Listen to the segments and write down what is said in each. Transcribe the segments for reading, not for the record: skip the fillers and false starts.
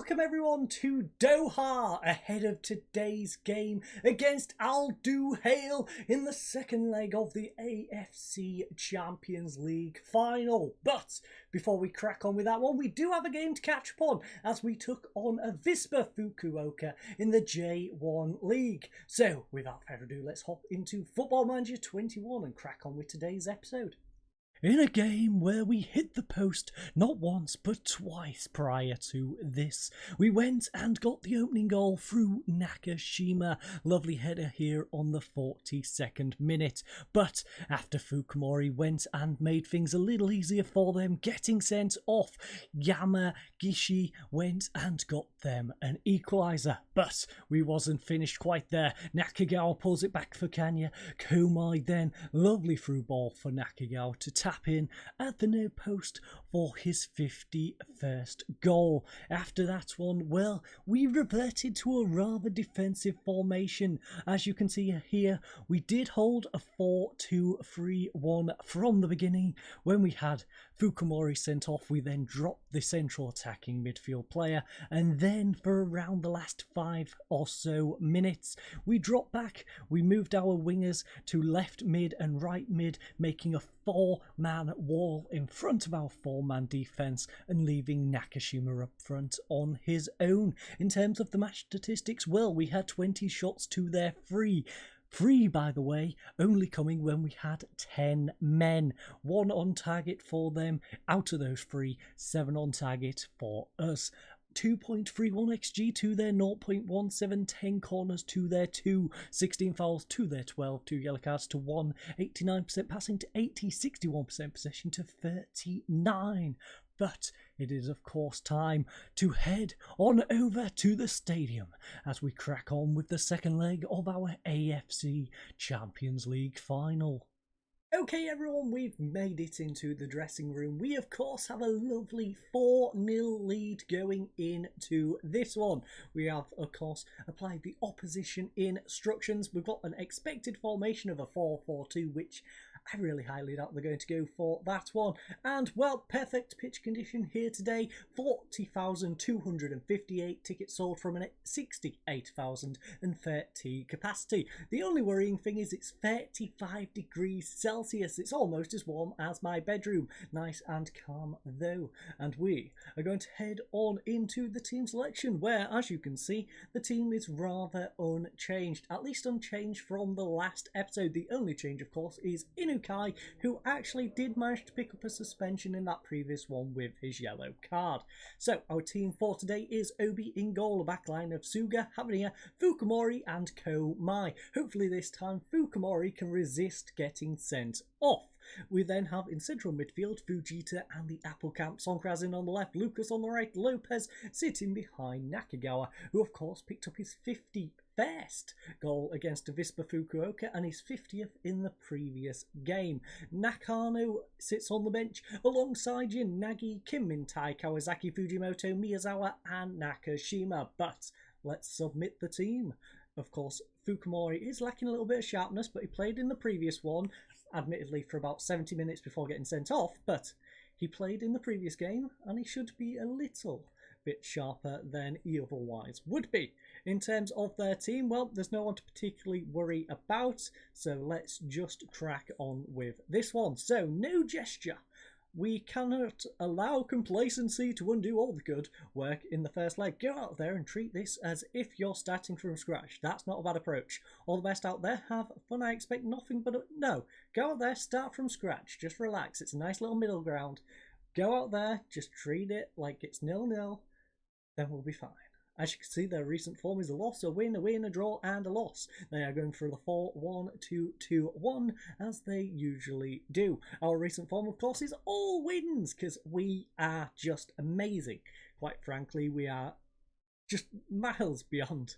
welcome everyone to Doha ahead of today's game against Al Duhail in the second leg of the AFC Champions League final. But before we crack on with that one, we do have a game to catch up on as we took on Avispa Fukuoka in the J1 League. So without further ado, let's hop into Football Manager 21 and crack on with today's episode. In a game where we hit the post not once but twice prior to this, we went and got the opening goal through Nakashima. Lovely header here on the 42nd minute. But after Fukumori went and made things a little easier for them, getting sent off, Yamagishi went and got them an equaliser. But we wasn't finished quite there. Nakagawa pulls it back for Kanya. Komai then, lovely through ball for Nakagawa to tap in at the near post for his 51st goal. After that one, well, we reverted to a rather defensive formation. As you can see here, we did hold a 4-2-3-1 from the beginning. When we had Fukumori sent off, we then dropped the central attacking midfield player, and then for around the last 5 or so minutes, we dropped back. We moved our wingers to left mid and right mid, making a 4-man wall in front of our 4-man defence and leaving Nakashima up front on his own. In terms of the match statistics, well, we had 20 shots to their 3. 3, by the way, only coming when we had 10 men. 1 on target for them. Out of those 3, 7 on target for us. 2.31 XG to their 0.17, 10 corners to their 2, 16 fouls to their 12, 2 yellow cards to 1, 89% passing to 80, 61% possession to 39. But it is of course time to head on over to the stadium as we crack on with the second leg of our AFC Champions League final. Okay everyone, we've made it into the dressing room. We of course have a lovely 4-0 lead going into this one. We have of course applied the opposition instructions. We've got an expected formation of a 4-4-2, which I really highly doubt they're going to go for that one. And, well, perfect pitch condition here today. 40,258 tickets sold from a 68,030 capacity. The only worrying thing is it's 35 degrees Celsius. It's almost as warm as my bedroom. Nice and calm though. And we are going to head on into the team selection where, as you can see, the team is rather unchanged. At least unchanged from the last episode. The only change, of course, is Kai, who actually did manage to pick up a suspension in that previous one with his yellow card. So our team for today is Obi in goal, a backline of Suga, Havania, Fukumori and Komai. Hopefully this time Fukumori can resist getting sent off. We then have in central midfield Fujita and the Apple Camp, Sonkrazin on the left, Lucas on the right, Lopez sitting behind Nakagawa, who of course picked up his 51st goal against Avispa Fukuoka and his 50th in the previous game. Nakano sits on the bench alongside Nagi, Kim Min-tai, Kawasaki, Fujimoto, Miyazawa and Nakashima. But let's submit the team. Of course, Fukumori is lacking a little bit of sharpness, but he played in the previous one, admittedly for about 70 minutes before getting sent off, but he played in the previous game and he should be a little bit sharper than he otherwise would be. In terms of their team, well, there's no one to particularly worry about, so let's just crack on with this one. So, no gesture. We cannot allow complacency to undo all the good work in the first leg. Go out there and treat this as if you're starting from scratch. That's not a bad approach. All the best out there. Have fun. I expect nothing but no. Go out there, start from scratch. Just relax. It's a nice little middle ground. Go out there, just treat it like it's 0-0. Then we'll be fine. As you can see, their recent form is a loss, a win, a draw, and a loss. They are going for the 4-1-2-2-1, as they usually do. Our recent form, of course, is all wins, because we are just amazing. Quite frankly, we are just miles beyond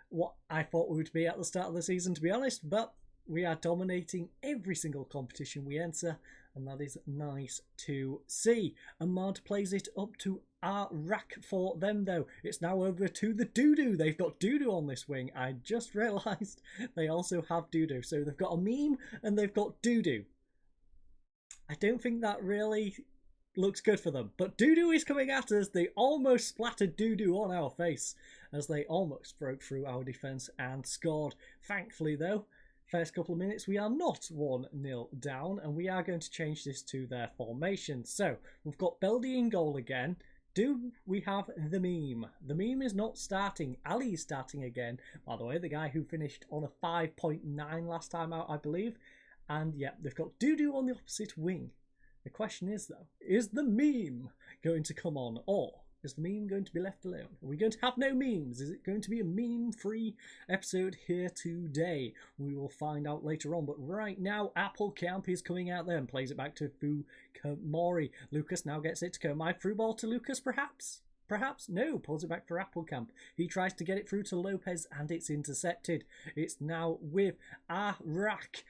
what I thought we would be at the start of the season, to be honest, but we are dominating every single competition we enter, and that is nice to see. Ahmad plays it up to our rack for them though. It's now over to the Doodoo. They've got Doodoo on this wing. I just realised they also have Doodoo. So they've got a meme and they've got Doodoo. I don't think that really looks good for them. But Doo-Doo is coming at us. They almost splattered Doo-Doo on our face as they almost broke through our defence and scored. Thankfully, though, first couple of minutes, we are not 1-0 down, and we are going to change this to their formation. So, we've got Beldy in goal again. Do we have the meme? The meme is not starting. Ali is starting again. By the way, the guy who finished on a 5.9 last time out, I believe. And yeah, they've got Doo-Doo on the opposite wing. The question is, though, is the meme going to come on, or is the meme going to be left alone? Are we going to have no memes? Is it going to be a meme-free episode here today? We will find out later on. But right now, Apple Camp is coming out there and plays it back to Fukuoka. Lucas now gets it to Komai. Through ball to Lucas, perhaps? Perhaps? No, pulls it back for Applecamp. He tries to get it through to Lopez and it's intercepted. It's now with Alarak,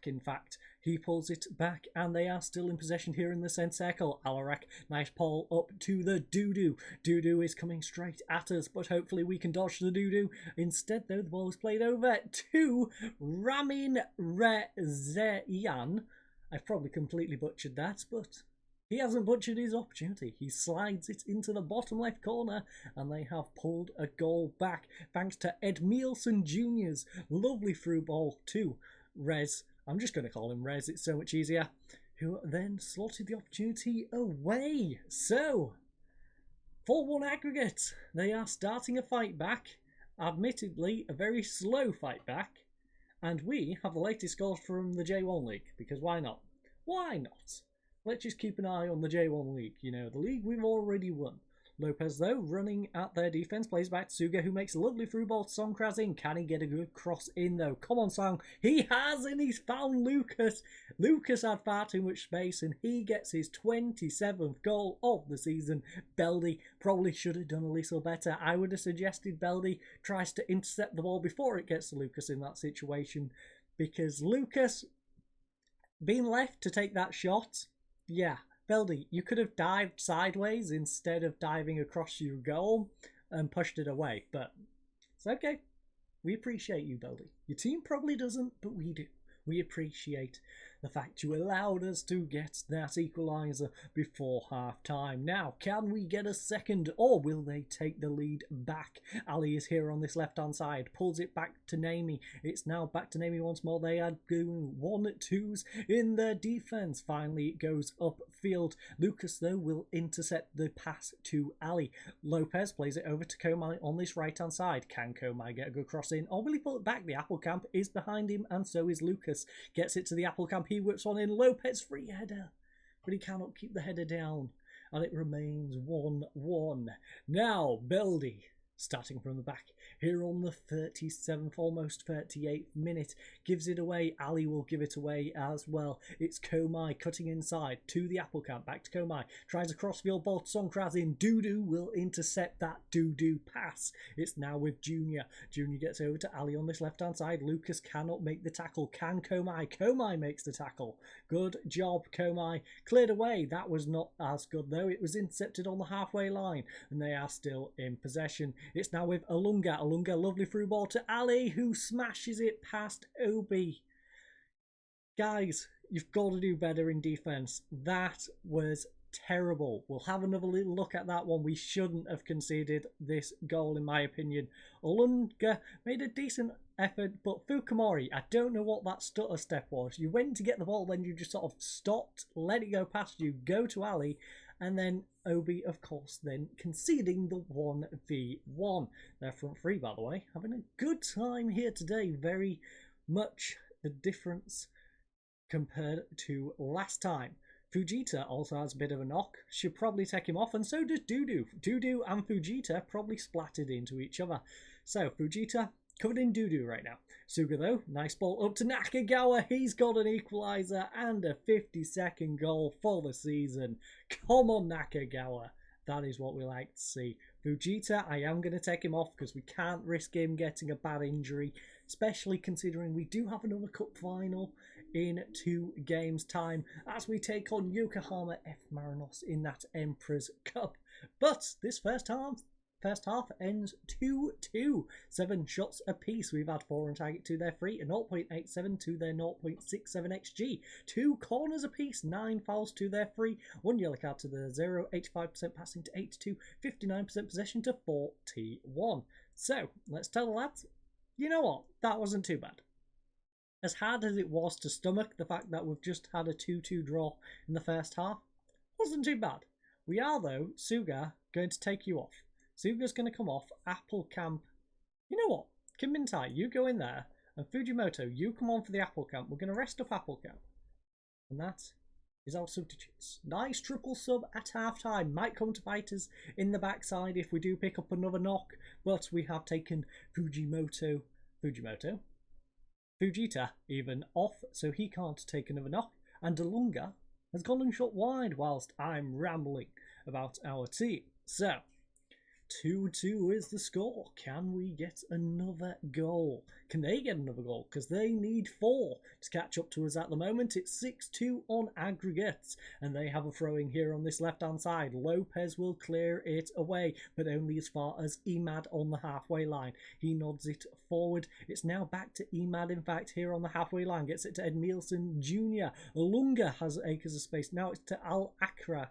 in fact. He pulls it back and they are still in possession here in the centre circle. Alarak, nice pull up to the Doo-Doo. Doo-Doo is coming straight at us, but hopefully we can dodge the Doo-Doo. Instead, though, the ball is played over to Ramin Rezeyan. I've probably completely butchered that, but he hasn't butchered his opportunity. He slides it into the bottom left corner and they have pulled a goal back thanks to Edmilson Jr.'s lovely through ball to Rez. I'm just going to call him Rez, it's so much easier. Who then slotted the opportunity away. So, 4-1 aggregate. They are starting a fight back. Admittedly, a very slow fight back. And we have the latest scores from the J1 League, because why not? Why not? Let's just keep an eye on the J1 League, you know, the league we've already won. Lopez, though, running at their defence, plays back to Suga, who makes a lovely through ball to Songkraz in. Can he get a good cross in, though? Come on, Song. He has, and he's found Lucas. Lucas had far too much space, and he gets his 27th goal of the season. Beldy probably should have done a little better. I would have suggested Beldy tries to intercept the ball before it gets to Lucas in that situation, because Lucas being left to take that shot, yeah, Beldy, you could have dived sideways instead of diving across your goal and pushed it away, but it's okay. We appreciate you, Beldy. Your team probably doesn't, but we do. We appreciate the fact you allowed us to get that equaliser before half-time. Now, can we get a second, or will they take the lead back? Ali is here on this left-hand side, pulls it back to Namie. It's now back to Namie once more. They are doing 1-2s in their defence. Finally, it goes upfield. Lucas, though, will intercept the pass to Ali. Lopez plays it over to Komai on this right-hand side. Can Komai get a good cross in, or will he pull it back? The Applecamp is behind him, and so is Lucas. Gets it to the Applecamp. He whips one in. Lopez free header, but he cannot keep the header down, and it remains 1-1. Now Beldy starting from the back here on the 37th, almost 38th minute, gives it away. Ali will give it away as well. It's Komai cutting inside to the Applecamp, back to Komai, tries a crossfield ball to Songkraz in. Doo-Doo will intercept that Doo-Doo pass. It's now with Junior. Junior gets over to Ali on this left hand side. Lucas cannot make the tackle. Can Komai? Komai makes the tackle. Good job, Komai. Cleared away. That was not as good though. It was intercepted on the halfway line and they are still in possession. It's now with Alunga. Alunga, lovely through ball to Ali, who smashes it past Obi. Guys, you've got to do better in defence. That was terrible. We'll have another little look at that one. We shouldn't have conceded this goal, in my opinion. Alunga made a decent effort, but Fukuoka, I don't know what that stutter step was. You went to get the ball, then you just sort of stopped, let it go past you, go to Ali, and then Obi, of course, then conceding the 1v1. Their front three, by the way, having a good time here today. Very much the difference compared to last time. Fujita also has a bit of a knock. Should probably take him off, and so does Doo-Doo. Doo-Doo and Fujita probably splattered into each other. So, Fujita covered in Doo-Doo right now. Suga, though, nice ball up to Nakagawa. He's got an equaliser and a 50-second goal for the season. Come on, Nakagawa. That is what we like to see. Fujita, I am going to take him off because we can't risk him getting a bad injury, especially considering we do have another cup final in 2 games' time as we take on Yokohama F. Marinos in that Emperor's Cup. But this first half, first half ends 2-2. 7 shots apiece. We've had 4 on target to their 3, a 0.87 to their 0.67 XG. 2 corners apiece, 9 fouls to their 3, 1 yellow card to their 0, 85% passing to 82, 59% possession to 41. So, let's tell the lads, you know what, that wasn't too bad. As hard as it was to stomach the fact that we've just had a 2-2 draw in the first half, wasn't too bad. We are, though, Suga, going to take you off. Suga's going to come off. Apple Camp. You know what? Kim Min-tai, you go in there. And Fujimoto, you come on for the Apple Camp. We're going to rest up Apple Camp. And that is our substitutes. Nice triple sub at half-time. Might come to bite us in the backside if we do pick up another knock. But we have taken Fujita even off, so he can't take another knock. And Delunga has gone and shot wide whilst I'm rambling about our team. So, 2-2 is the score. Can we get another goal? Can they get another goal? Because they need 4 to catch up to us at the moment. It's 6-2 on aggregates. And they have a throw-in here on this left-hand side. Lopez will clear it away, but only as far as Imad on the halfway line. He nods it forward. It's now back to Imad, in fact, here on the halfway line. Gets it to Ed Nielsen Jr. Lunga has acres of space. Now it's to Al-Akrak.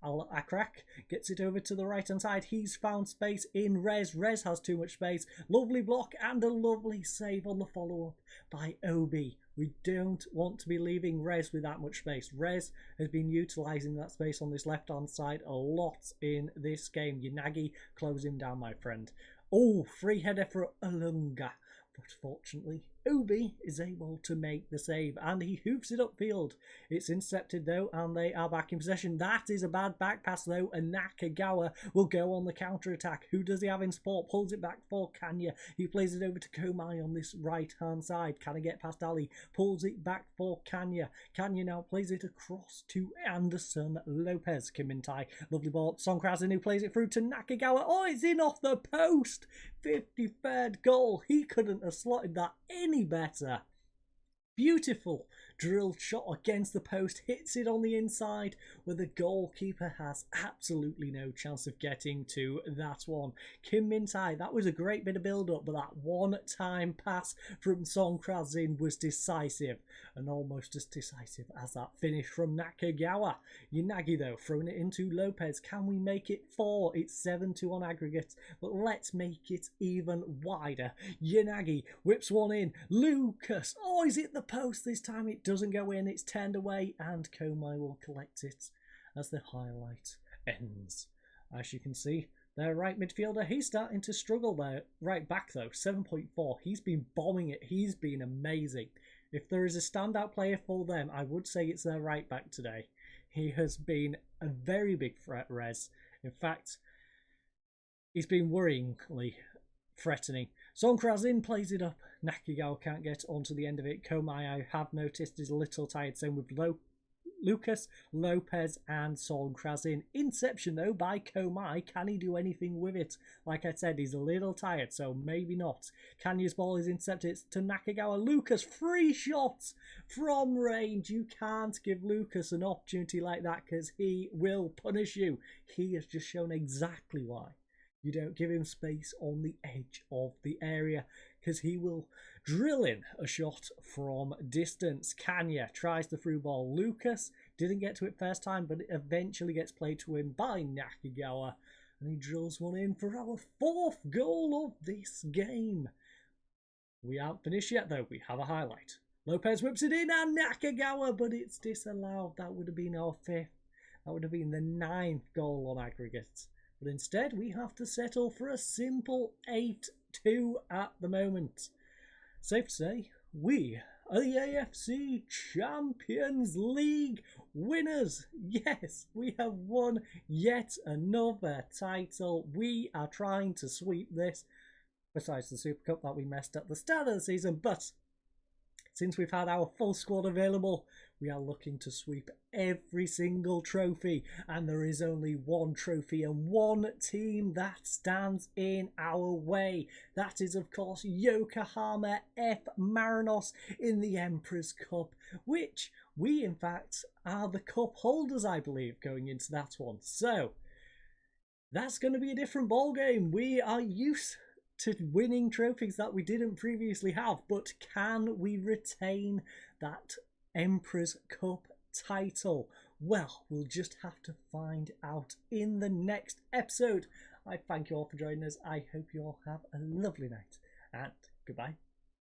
Al-Akrak gets it over to the right hand side. He's found space in Rez. Rez has too much space. Lovely block and a lovely save on the follow-up by Obi. We don't want to be leaving Rez with that much space. Rez has been utilising that space on this left hand side a lot in this game. Yanagi, close him down, my friend. Oh, free header for Alunga. But fortunately, Obi is able to make the save and he hoofs it upfield. It's intercepted though and they are back in possession. That is a bad back pass though, and Nakagawa will go on the counter attack. Who does he have in support? Pulls it back for Kanya. He plays it over to Komai on this right hand side. Can I get past Ali? Pulls it back for Kanya. Kanya now plays it across to Anderson Lopez. Kim Min-tai, lovely ball. Songkrasin who plays it through to Nakagawa. Oh, it's in off the post. 53rd goal. He couldn't have slotted that any better. Beautiful drilled shot against the post, hits it on the inside where the goalkeeper has absolutely no chance of getting to that one. Kim Min-tai, that was a great bit of build-up, but that one-time pass from Song Krazin was decisive, and almost as decisive as that finish from Nakagawa. Yanagi though, throwing it into Lopez. Can we make it 4? It's 7-2 on aggregate, but let's make it even wider. Yanagi whips one in. Lucas, oh, is it the post this time? It doesn't go in, it's turned away, and Komai will collect it as the highlight ends. As you can see, their right midfielder, he's starting to struggle there. Right back though, 7.4. He's been bombing it. He's been amazing. If there is a standout player for them, I would say it's their right back today. He has been a very big threat, Rez. In fact, he's been worryingly threatening. Song Krazin plays it up. Nakagawa can't get onto the end of it. Komai, I have noticed, is a little tired. Same with Lucas, Lopez and Song Krazin. Inception though by Komai. Can he do anything with it? Like I said, he's a little tired, so maybe not. Kanya's ball is intercepted. It's to Nakagawa. Lucas, free shots from range. You can't give Lucas an opportunity like that because he will punish you. He has just shown exactly why you don't give him space on the edge of the area, because he will drill in a shot from distance. Kanya tries the through ball. Lucas didn't get to it first time, but it eventually gets played to him by Nakagawa. And he drills one in for our 4th goal of this game. We aren't finished yet though, we have a highlight. Lopez whips it in and Nakagawa, but it's disallowed. That would have been our 5th. That would have been the 9th goal on aggregate. But instead, we have to settle for a simple 8-2 at the moment. Safe to say, we are the AFC Champions League winners. Yes, we have won yet another title. We are trying to sweep this, besides the Super Cup that we messed at the start of the season. But since we've had our full squad available, we are looking to sweep every single trophy, and there is only one trophy and one team that stands in our way. That is, of course, Yokohama F. Marinos in the Emperor's Cup, which we, in fact, are the cup holders, I believe, going into that one. So, that's going to be a different ball game. We are used to winning trophies that we didn't previously have, but can we retain that Emperor's Cup title? Well, we'll just have to find out in the next episode. I thank you all for joining us. I hope you all have a lovely night, and goodbye.